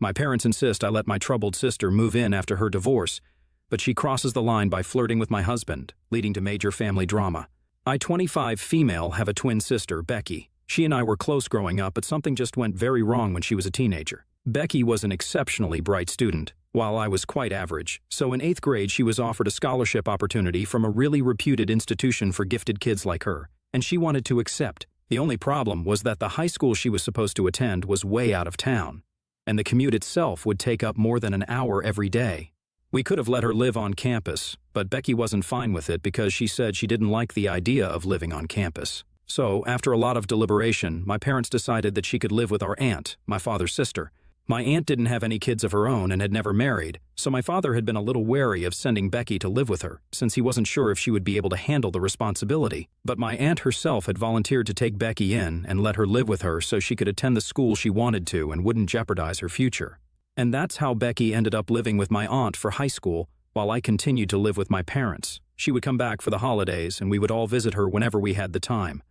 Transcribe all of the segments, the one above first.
My parents insist I let my troubled sister move in after her divorce, but she crosses the line by flirting with my husband, leading to major family drama. I, 25 female, have a twin sister, Becky. She and I were close growing up, but something just went very wrong when she was a teenager. Becky was an exceptionally bright student, while I was quite average, so in 8th grade she was offered a scholarship opportunity from a really reputed institution for gifted kids like her, and she wanted to accept. The only problem was that the high school she was supposed to attend was way out of town, and the commute itself would take up more than an hour every day. We could have let her live on campus, but Becky wasn't fine with it because she said she didn't like the idea of living on campus. So, after a lot of deliberation, my parents decided that she could live with our aunt, my father's sister. My aunt didn't have any kids of her own and had never married, so my father had been a little wary of sending Becky to live with her, since he wasn't sure if she would be able to handle the responsibility. But my aunt herself had volunteered to take Becky in and let her live with her so she could attend the school she wanted to and wouldn't jeopardize her future. And that's how Becky ended up living with my aunt for high school, while I continued to live with my parents. She would come back for the holidays, and we would all visit her whenever we had the time.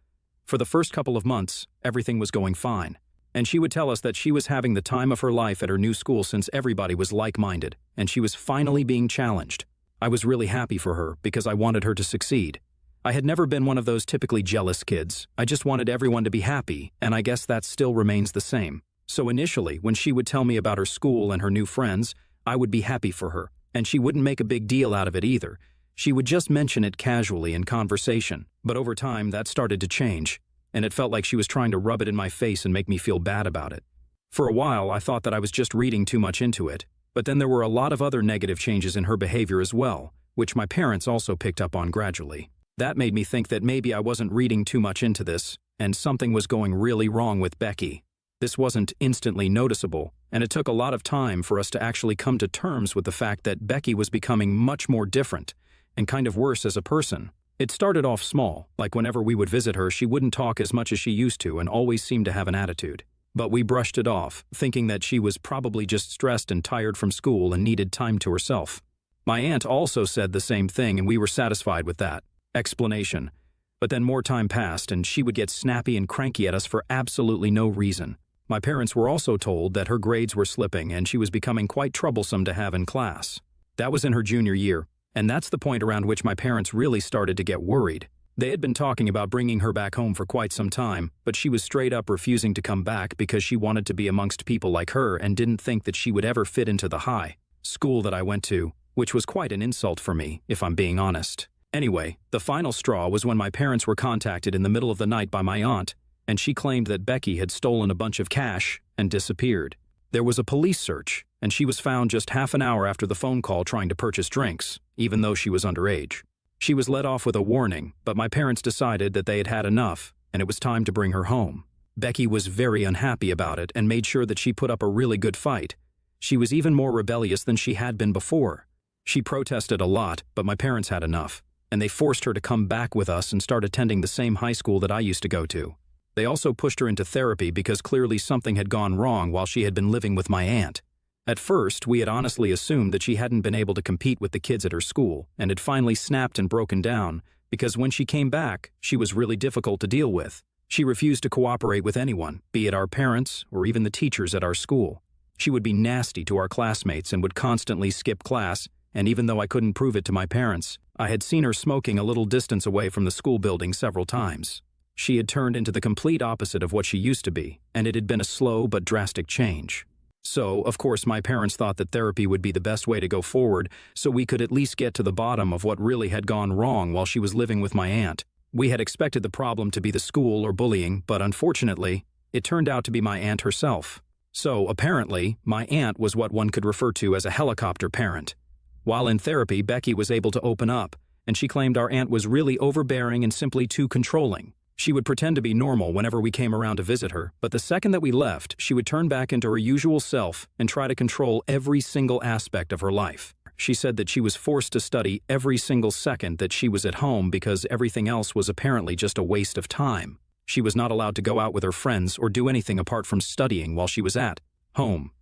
For the first couple of months, everything was going fine, and she would tell us that she was having the time of her life at her new school since everybody was like-minded, and she was finally being challenged. I was really happy for her because I wanted her to succeed. I had never been one of those typically jealous kids. I just wanted everyone to be happy, and I guess that still remains the same. So initially, when she would tell me about her school and her new friends, I would be happy for her, and she wouldn't make a big deal out of it either. She would just mention it casually in conversation, but over time that started to change, and it felt like she was trying to rub it in my face and make me feel bad about it. For a while, I thought that I was just reading too much into it, but then there were a lot of other negative changes in her behavior as well, which my parents also picked up on gradually. That made me think that maybe I wasn't reading too much into this, and something was going really wrong with Becky. This wasn't instantly noticeable, and it took a lot of time for us to actually come to terms with the fact that Becky was becoming much more different, and kind of worse as a person. It started off small, like whenever we would visit her, she wouldn't talk as much as she used to and always seemed to have an attitude. But we brushed it off, thinking that she was probably just stressed and tired from school and needed time to herself. My aunt also said the same thing, and we were satisfied with that explanation. But then more time passed, and she would get snappy and cranky at us for absolutely no reason. My parents were also told that her grades were slipping and she was becoming quite troublesome to have in class. That was in her junior year, and that's the point around which my parents really started to get worried. They had been talking about bringing her back home for quite some time, but she was straight up refusing to come back because she wanted to be amongst people like her and didn't think that she would ever fit into the high school that I went to, which was quite an insult for me, if I'm being honest. Anyway, the final straw was when my parents were contacted in the middle of the night by my aunt, and she claimed that Becky had stolen a bunch of cash and disappeared. There was a police search, and she was found just half an hour after the phone call trying to purchase drinks, even though she was underage. She was let off with a warning, but my parents decided that they had had enough, and it was time to bring her home. Becky was very unhappy about it and made sure that she put up a really good fight. She was even more rebellious than she had been before. She protested a lot, but my parents had enough, and they forced her to come back with us and start attending the same high school that I used to go to. They also pushed her into therapy because clearly something had gone wrong while she had been living with my aunt. At first, we had honestly assumed that she hadn't been able to compete with the kids at her school and had finally snapped and broken down because when she came back, she was really difficult to deal with. She refused to cooperate with anyone, be it our parents or even the teachers at our school. She would be nasty to our classmates and would constantly skip class, and even though I couldn't prove it to my parents, I had seen her smoking a little distance away from the school building several times. She had turned into the complete opposite of what she used to be, and it had been a slow but drastic change. So, of course, my parents thought that therapy would be the best way to go forward so we could at least get to the bottom of what really had gone wrong while she was living with my aunt. We had expected the problem to be the school or bullying, but unfortunately, it turned out to be my aunt herself. So, apparently, my aunt was what one could refer to as a helicopter parent. While in therapy, Becky was able to open up, and she claimed our aunt was really overbearing and simply too controlling. She would pretend to be normal whenever we came around to visit her, but the second that we left, she would turn back into her usual self and try to control every single aspect of her life. She said that she was forced to study every single second that she was at home because everything else was apparently just a waste of time. She was not allowed to go out with her friends or do anything apart from studying while she was at home.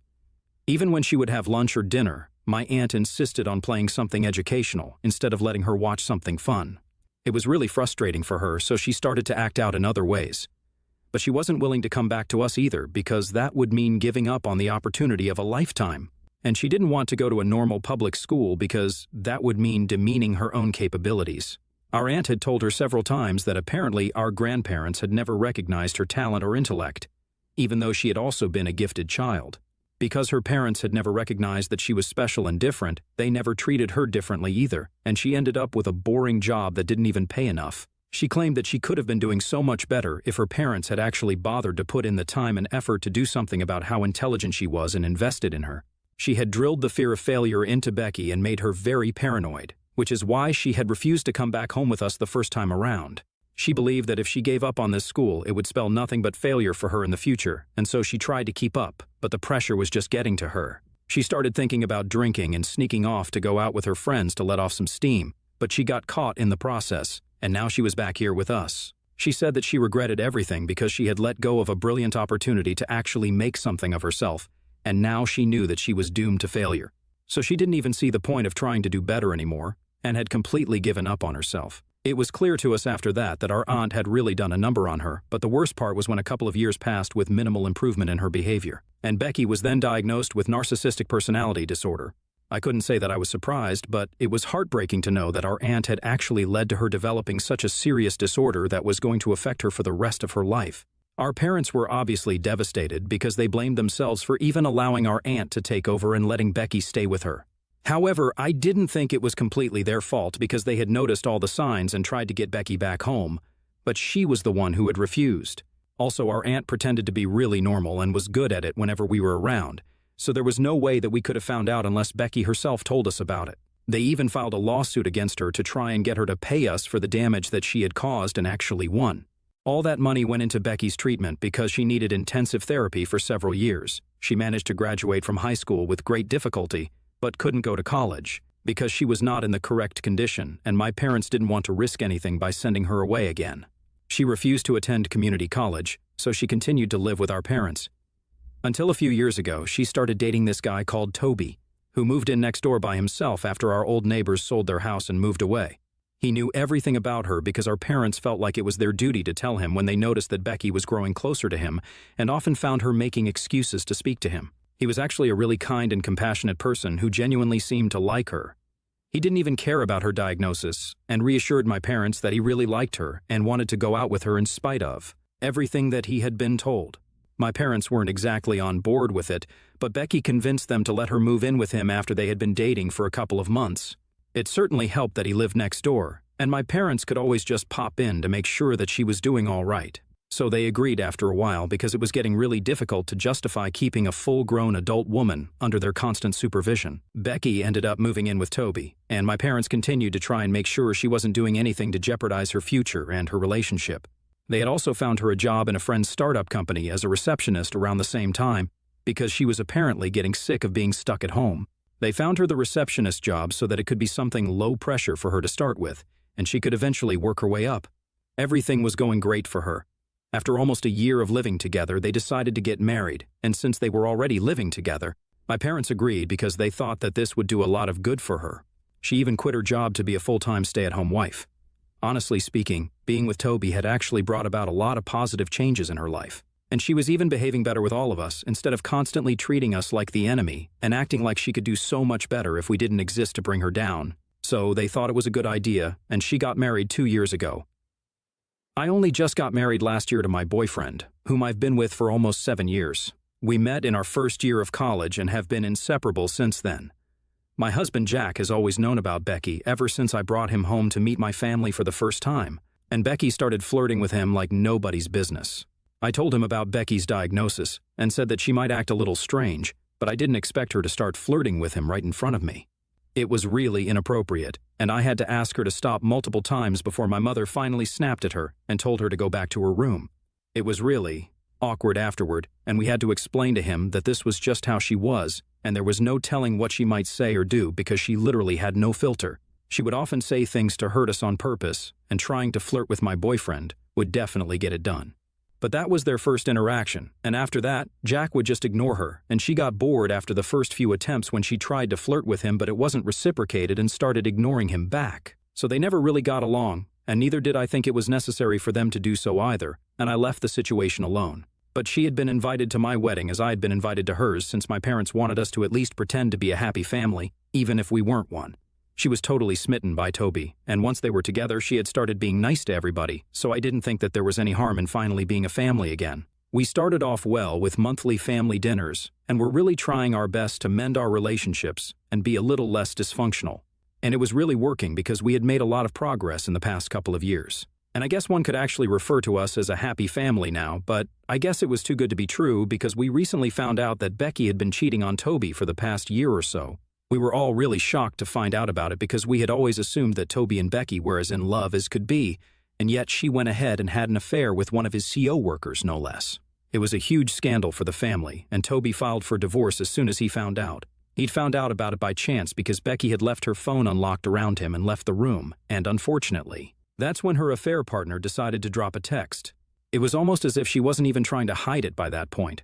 Even when she would have lunch or dinner, my aunt insisted on playing something educational instead of letting her watch something fun. It was really frustrating for her, so she started to act out in other ways. But she wasn't willing to come back to us either because that would mean giving up on the opportunity of a lifetime. And she didn't want to go to a normal public school because that would mean demeaning her own capabilities. Our aunt had told her several times that apparently our grandparents had never recognized her talent or intellect, even though she had also been a gifted child. Because her parents had never recognized that she was special and different, they never treated her differently either, and she ended up with a boring job that didn't even pay enough. She claimed that she could have been doing so much better if her parents had actually bothered to put in the time and effort to do something about how intelligent she was and invested in her. She had drilled the fear of failure into Becky and made her very paranoid, which is why she had refused to come back home with us the first time around. She believed that if she gave up on this school, it would spell nothing but failure for her in the future, and so she tried to keep up, but the pressure was just getting to her. She started thinking about drinking and sneaking off to go out with her friends to let off some steam, but she got caught in the process, and now she was back here with us. She said that she regretted everything because she had let go of a brilliant opportunity to actually make something of herself, and now she knew that she was doomed to failure. So she didn't even see the point of trying to do better anymore, and had completely given up on herself. It was clear to us after that our aunt had really done a number on her, but the worst part was when a couple of years passed with minimal improvement in her behavior, and Becky was then diagnosed with narcissistic personality disorder. I couldn't say that I was surprised, but it was heartbreaking to know that our aunt had actually led to her developing such a serious disorder that was going to affect her for the rest of her life. Our parents were obviously devastated because they blamed themselves for even allowing our aunt to take over and letting Becky stay with her. However, I didn't think it was completely their fault because they had noticed all the signs and tried to get Becky back home, but she was the one who had refused. Also, our aunt pretended to be really normal and was good at it whenever we were around, so there was no way that we could have found out unless Becky herself told us about it. They even filed a lawsuit against her to try and get her to pay us for the damage that she had caused and actually won. All that money went into Becky's treatment because she needed intensive therapy for several years. She managed to graduate from high school with great difficulty, but couldn't go to college because she was not in the correct condition, and my parents didn't want to risk anything by sending her away again. She refused to attend community college, so she continued to live with our parents. Until a few years ago, she started dating this guy called Toby, who moved in next door by himself after our old neighbors sold their house and moved away. He knew everything about her because our parents felt like it was their duty to tell him when they noticed that Becky was growing closer to him and often found her making excuses to speak to him. He was actually a really kind and compassionate person who genuinely seemed to like her. He didn't even care about her diagnosis and reassured my parents that he really liked her and wanted to go out with her in spite of everything that he had been told. My parents weren't exactly on board with it, but Becky convinced them to let her move in with him after they had been dating for a couple of months. It certainly helped that he lived next door, and my parents could always just pop in to make sure that she was doing all right. So they agreed after a while because it was getting really difficult to justify keeping a full-grown adult woman under their constant supervision. Becky ended up moving in with Toby, and my parents continued to try and make sure she wasn't doing anything to jeopardize her future and her relationship. They had also found her a job in a friend's startup company as a receptionist around the same time because she was apparently getting sick of being stuck at home. They found her the receptionist job so that it could be something low pressure for her to start with, and she could eventually work her way up. Everything was going great for her. After almost a year of living together, they decided to get married, and since they were already living together, my parents agreed because they thought that this would do a lot of good for her. She even quit her job to be a full-time stay-at-home wife. Honestly speaking, being with Toby had actually brought about a lot of positive changes in her life, and she was even behaving better with all of us instead of constantly treating us like the enemy and acting like she could do so much better if we didn't exist to bring her down. So they thought it was a good idea, and she got married 2 years ago. I only just got married last year to my boyfriend, whom I've been with for almost 7 years. We met in our first year of college and have been inseparable since then. My husband Jack has always known about Becky ever since I brought him home to meet my family for the first time, and Becky started flirting with him like nobody's business. I told him about Becky's diagnosis and said that she might act a little strange, but I didn't expect her to start flirting with him right in front of me. It was really inappropriate, and I had to ask her to stop multiple times before my mother finally snapped at her and told her to go back to her room. It was really awkward afterward, and we had to explain to him that this was just how she was, and there was no telling what she might say or do because she literally had no filter. She would often say things to hurt us on purpose, and trying to flirt with my boyfriend would definitely get it done. But that was their first interaction, and after that, Jack would just ignore her, and she got bored after the first few attempts when she tried to flirt with him, but it wasn't reciprocated and started ignoring him back. So they never really got along, and neither did I think it was necessary for them to do so either, and I left the situation alone. But she had been invited to my wedding as I had been invited to hers, since my parents wanted us to at least pretend to be a happy family, even if we weren't one. She was totally smitten by Toby, and once they were together, she had started being nice to everybody, so I didn't think that there was any harm in finally being a family again. We started off well with monthly family dinners, and were really trying our best to mend our relationships and be a little less dysfunctional. And it was really working because we had made a lot of progress in the past couple of years. And I guess one could actually refer to us as a happy family now, but I guess it was too good to be true because we recently found out that Becky had been cheating on Toby for the past year or so. We were all really shocked to find out about it because we had always assumed that Toby and Becky were as in love as could be, and yet she went ahead and had an affair with one of his CO workers, no less. It was a huge scandal for the family, and Toby filed for divorce as soon as he found out. He'd found out about it by chance because Becky had left her phone unlocked around him and left the room, and unfortunately, that's when her affair partner decided to drop a text. It was almost as if she wasn't even trying to hide it by that point.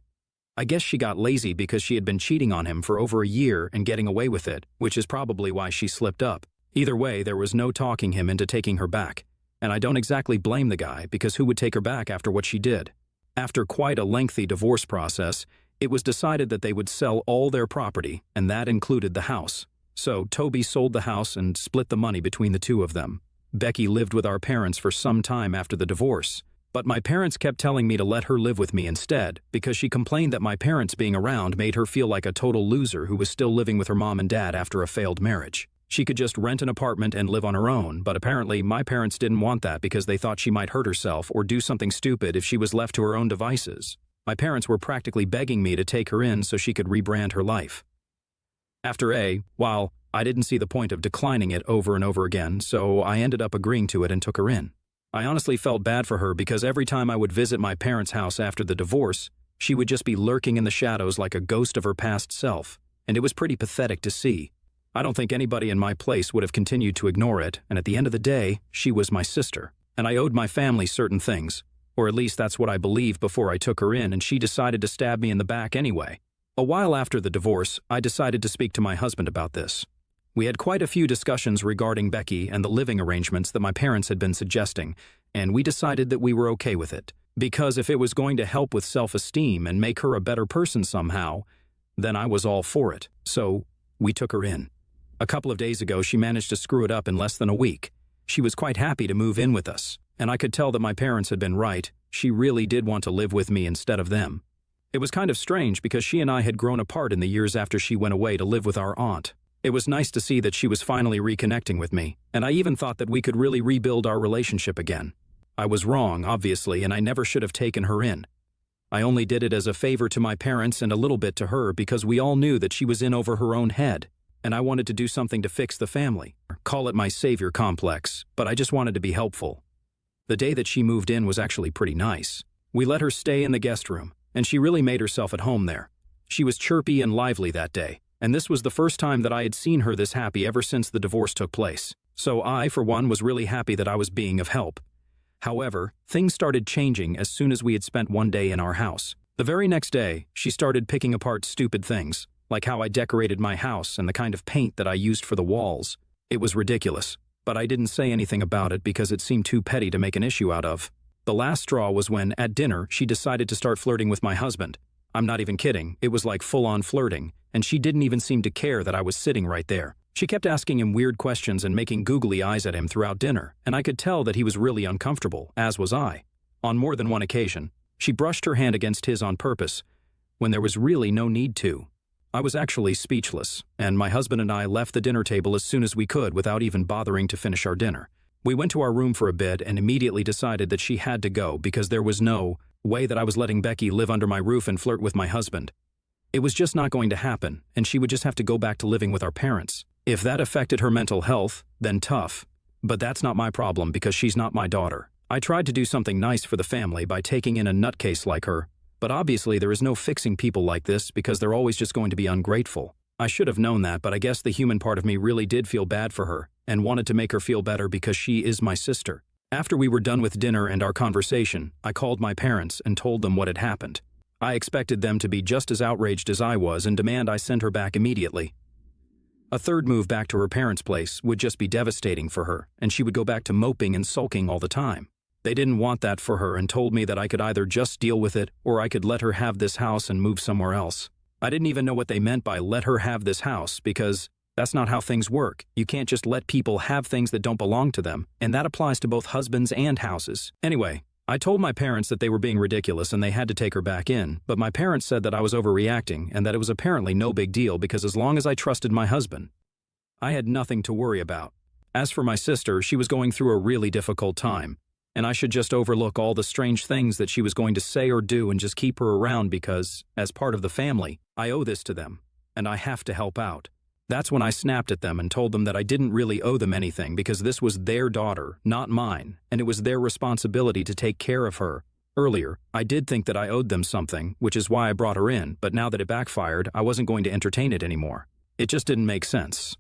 I guess she got lazy because she had been cheating on him for over a year and getting away with it, which is probably why she slipped up. Either way, there was no talking him into taking her back. And I don't exactly blame the guy, because who would take her back after what she did? After quite a lengthy divorce process, it was decided that they would sell all their property, and that included the house. So Toby sold the house and split the money between the two of them. Becky lived with our parents for some time after the divorce, but my parents kept telling me to let her live with me instead because she complained that my parents being around made her feel like a total loser who was still living with her mom and dad after a failed marriage. She could just rent an apartment and live on her own, but apparently my parents didn't want that because they thought she might hurt herself or do something stupid if she was left to her own devices. My parents were practically begging me to take her in so she could rebrand her life. While I didn't see the point of declining it over and over again, so I ended up agreeing to it and took her in. I honestly felt bad for her because every time I would visit my parents' house after the divorce, she would just be lurking in the shadows like a ghost of her past self, and it was pretty pathetic to see. I don't think anybody in my place would have continued to ignore it, and at the end of the day, she was my sister, and I owed my family certain things, or at least that's what I believed before I took her in, and she decided to stab me in the back anyway. A while after the divorce, I decided to speak to my husband about this. We had quite a few discussions regarding Becky and the living arrangements that my parents had been suggesting, and we decided that we were okay with it. Because if it was going to help with self-esteem and make her a better person somehow, then I was all for it. So, we took her in. A couple of days ago, she managed to screw it up in less than a week. She was quite happy to move in with us, and I could tell that my parents had been right. She really did want to live with me instead of them. It was kind of strange because she and I had grown apart in the years after she went away to live with our aunt. It was nice to see that she was finally reconnecting with me, and I even thought that we could really rebuild our relationship again. I was wrong, obviously, and I never should have taken her in. I only did it as a favor to my parents and a little bit to her because we all knew that she was in over her own head, and I wanted to do something to fix the family. Call it my savior complex, but I just wanted to be helpful. The day that she moved in was actually pretty nice. We let her stay in the guest room, and she really made herself at home there. She was chirpy and lively that day, and this was the first time that I had seen her this happy ever since the divorce took place. So I, for one, was really happy that I was being of help. However, things started changing as soon as we had spent one day in our house. The very next day, she started picking apart stupid things, like how I decorated my house and the kind of paint that I used for the walls. It was ridiculous, but I didn't say anything about it because it seemed too petty to make an issue out of. The last straw was when, at dinner, she decided to start flirting with my husband. I'm not even kidding, it was like full-on flirting, and she didn't even seem to care that I was sitting right there. She kept asking him weird questions and making googly eyes at him throughout dinner, and I could tell that he was really uncomfortable, as was I. On more than one occasion, she brushed her hand against his on purpose, when there was really no need to. I was actually speechless, and my husband and I left the dinner table as soon as we could without even bothering to finish our dinner. We went to our room for a bit and immediately decided that she had to go because there was no way that I was letting Becky live under my roof and flirt with my husband. It was just not going to happen, and she would just have to go back to living with our parents. If that affected her mental health, then tough. But that's not my problem because she's not my daughter. I tried to do something nice for the family by taking in a nutcase like her, but obviously there is no fixing people like this because they're always just going to be ungrateful. I should have known that, but I guess the human part of me really did feel bad for her and wanted to make her feel better because she is my sister. After we were done with dinner and our conversation, I called my parents and told them what had happened. I expected them to be just as outraged as I was and demand I send her back immediately. A third move back to her parents' place would just be devastating for her, and she would go back to moping and sulking all the time. They didn't want that for her and told me that I could either just deal with it or I could let her have this house and move somewhere else. I didn't even know what they meant by let her have this house because that's not how things work. You can't just let people have things that don't belong to them, and that applies to both husbands and houses. Anyway, I told my parents that they were being ridiculous and they had to take her back in, but my parents said that I was overreacting and that it was apparently no big deal because as long as I trusted my husband, I had nothing to worry about. As for my sister, she was going through a really difficult time, and I should just overlook all the strange things that she was going to say or do and just keep her around because, as part of the family, I owe this to them, and I have to help out. That's when I snapped at them and told them that I didn't really owe them anything because this was their daughter, not mine, and it was their responsibility to take care of her. Earlier, I did think that I owed them something, which is why I brought her in, but now that it backfired, I wasn't going to entertain it anymore. It just didn't make sense.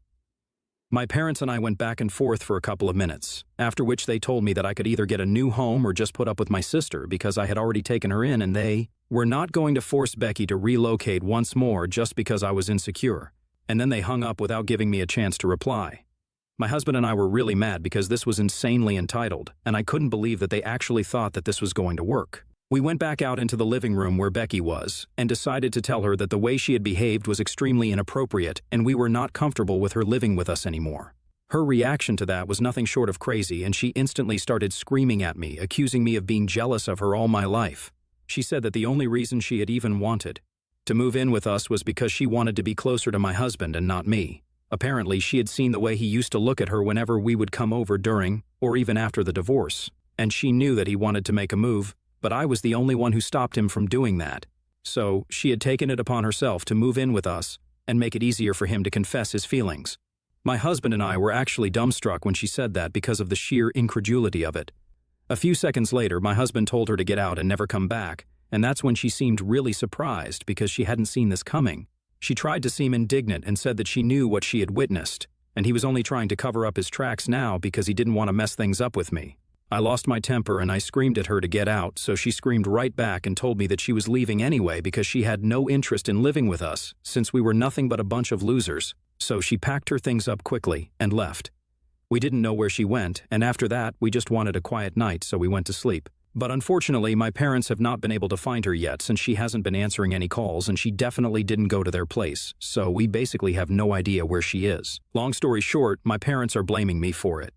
My parents and I went back and forth for a couple of minutes, after which they told me that I could either get a new home or just put up with my sister because I had already taken her in and they were not going to force Becky to relocate once more just because I was insecure. And then they hung up without giving me a chance to reply. My husband and I were really mad because this was insanely entitled, and I couldn't believe that they actually thought that this was going to work. We went back out into the living room where Becky was and decided to tell her that the way she had behaved was extremely inappropriate and we were not comfortable with her living with us anymore. Her reaction to that was nothing short of crazy and she instantly started screaming at me, accusing me of being jealous of her all my life. She said that the only reason she had even wanted to move in with us was because she wanted to be closer to my husband and not me. Apparently, she had seen the way he used to look at her whenever we would come over during or even after the divorce, and she knew that he wanted to make a move, but I was the only one who stopped him from doing that. So, she had taken it upon herself to move in with us and make it easier for him to confess his feelings. My husband and I were actually dumbstruck when she said that because of the sheer incredulity of it. A few seconds later, my husband told her to get out and never come back, and that's when she seemed really surprised because she hadn't seen this coming. She tried to seem indignant and said that she knew what she had witnessed, and he was only trying to cover up his tracks now because he didn't want to mess things up with me. I lost my temper and I screamed at her to get out, so she screamed right back and told me that she was leaving anyway because she had no interest in living with us since we were nothing but a bunch of losers. So she packed her things up quickly and left. We didn't know where she went, and after that, we just wanted a quiet night, so we went to sleep. But unfortunately, my parents have not been able to find her yet since she hasn't been answering any calls and she definitely didn't go to their place, so we basically have no idea where she is. Long story short, my parents are blaming me for it.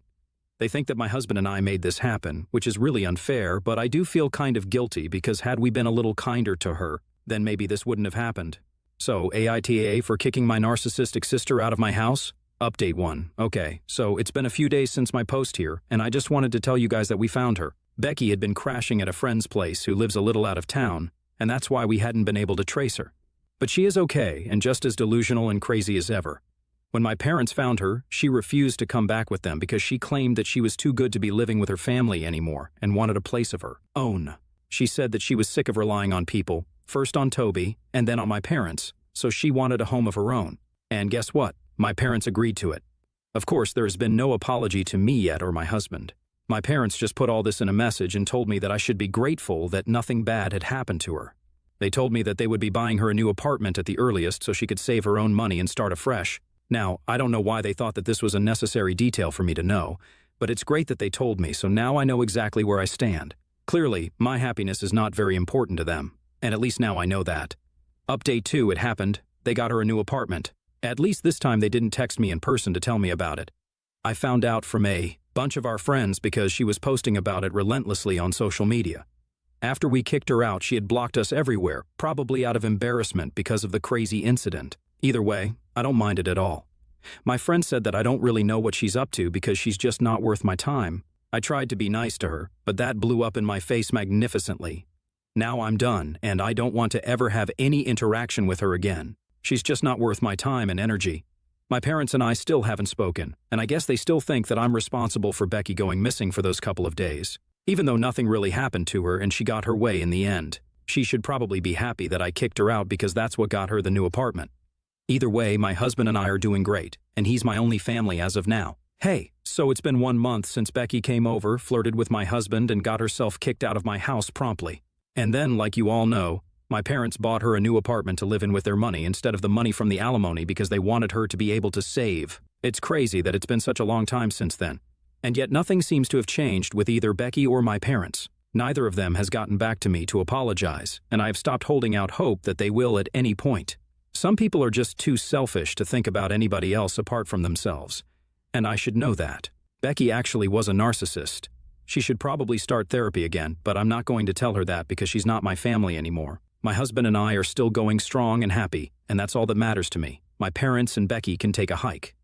They think that my husband and I made this happen, which is really unfair, but I do feel kind of guilty because had we been a little kinder to her, then maybe this wouldn't have happened. So, AITA for kicking my narcissistic sister out of my house? Update 1. Okay, so it's been a few days since my post here, and I just wanted to tell you guys that we found her. Becky had been crashing at a friend's place who lives a little out of town, and that's why we hadn't been able to trace her. But she is okay and just as delusional and crazy as ever. When my parents found her, she refused to come back with them because she claimed that she was too good to be living with her family anymore and wanted a place of her own. She said that she was sick of relying on people, first on Toby and then on my parents, so she wanted a home of her own. And guess what? My parents agreed to it. Of course, there has been no apology to me yet or my husband. My parents just put all this in a message and told me that I should be grateful that nothing bad had happened to her. They told me that they would be buying her a new apartment at the earliest so she could save her own money and start afresh. Now, I don't know why they thought that this was a necessary detail for me to know, but it's great that they told me, so now I know exactly where I stand. Clearly, my happiness is not very important to them, and at least now I know that. Update 2, it happened. They got her a new apartment. At least this time they didn't text me in person to tell me about it. I found out from a bunch of our friends because she was posting about it relentlessly on social media. After we kicked her out, she had blocked us everywhere, probably out of embarrassment because of the crazy incident. Either way, I don't mind it at all. My friend said that I don't really know what she's up to because she's just not worth my time. I tried to be nice to her, but that blew up in my face magnificently. Now I'm done, and I don't want to ever have any interaction with her again. She's just not worth my time and energy. My parents and I still haven't spoken, and I guess they still think that I'm responsible for Becky going missing for those couple of days. Even though nothing really happened to her and she got her way in the end. She should probably be happy that I kicked her out because that's what got her the new apartment. Either way, my husband and I are doing great, and he's my only family as of now. Hey, so it's been 1 month since Becky came over, flirted with my husband, and got herself kicked out of my house promptly. And then, like you all know, my parents bought her a new apartment to live in with their money instead of the money from the alimony because they wanted her to be able to save. It's crazy that it's been such a long time since then. And yet nothing seems to have changed with either Becky or my parents. Neither of them has gotten back to me to apologize, and I have stopped holding out hope that they will at any point. Some people are just too selfish to think about anybody else apart from themselves. And I should know that. Becky actually was a narcissist. She should probably start therapy again, but I'm not going to tell her that because she's not my family anymore. My husband and I are still going strong and happy, and that's all that matters to me. My parents and Becky can take a hike.